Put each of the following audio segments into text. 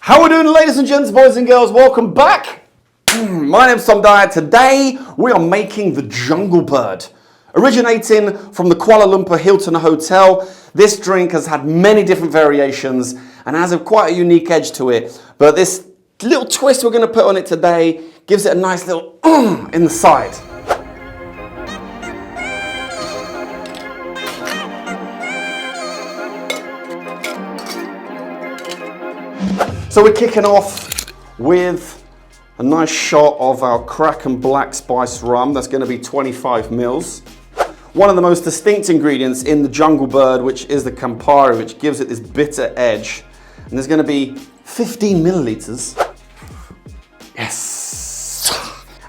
How are we doing, ladies and gents, boys and girls? Welcome back. My name's Tom Dyer. Today we are making the Jungle Bird. Originating from the Kuala Lumpur Hilton Hotel, this drink has had many different variations and has quite a unique edge to it. But this little twist we're going to put on it today gives it a nice little in the side. So we're kicking off with a nice shot of our Kraken Black Spice rum. That's going to be 25 mils. One of the most distinct ingredients in the Jungle Bird, which is the Campari, which gives it this bitter edge. And there's going to be 15 milliliters. Yes.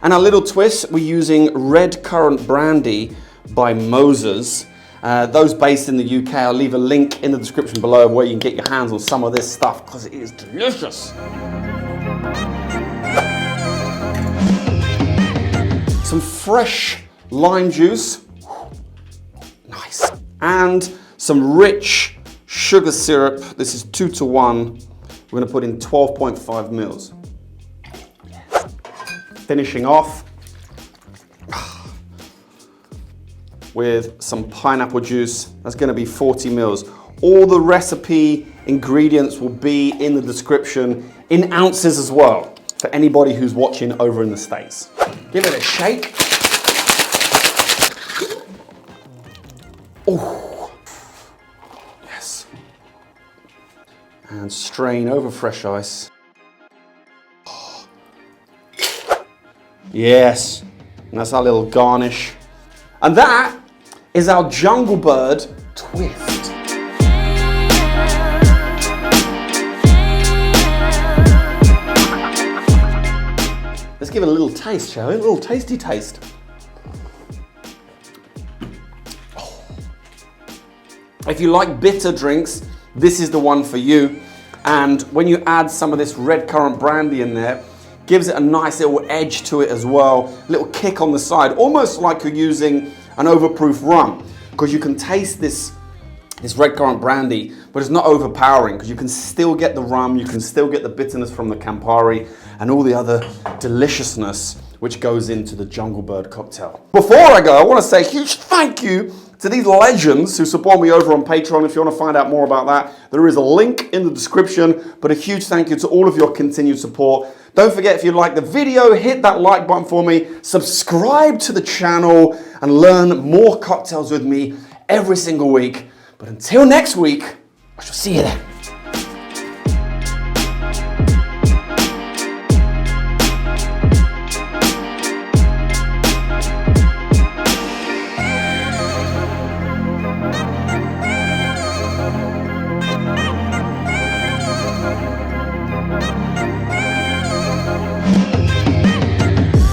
And our little twist, we're using Red Currant Brandy by Moses. Those based in the UK, I'll leave a link in the description below where you can get your hands on some of this stuff because it is delicious. Some fresh lime juice, nice, and some rich sugar syrup. This is 2-to-1. We're going to put in 12.5 mils. Finishing off with some pineapple juice. That's going to be 40 mils. All the recipe ingredients will be in the description in ounces as well for anybody who's watching over in the States. Give it a shake. Oh, yes. And strain over fresh ice. Yes, and that's our little garnish. And that is our Jungle Bird twist. Let's give it a little taste, shall we? A little tasty taste. Oh. If you like bitter drinks, this is the one for you. And when you add some of this red currant brandy in there, gives it a nice little edge to it as well, a little kick on the side, almost like you're using an overproof rum, because you can taste this red currant brandy, but it's not overpowering because you can still get the rum, you can still get the bitterness from the Campari and all the other deliciousness which goes into the Jungle Bird cocktail. Before I go, I want to say a huge thank you to these legends who support me over on Patreon. If you want to find out more about that, there is a link in the description, but a huge thank you to all of your continued support. Don't forget, if you like the video, hit that like button for me, subscribe to the channel, and learn more cocktails with me every single week. But until next week, I shall see you then.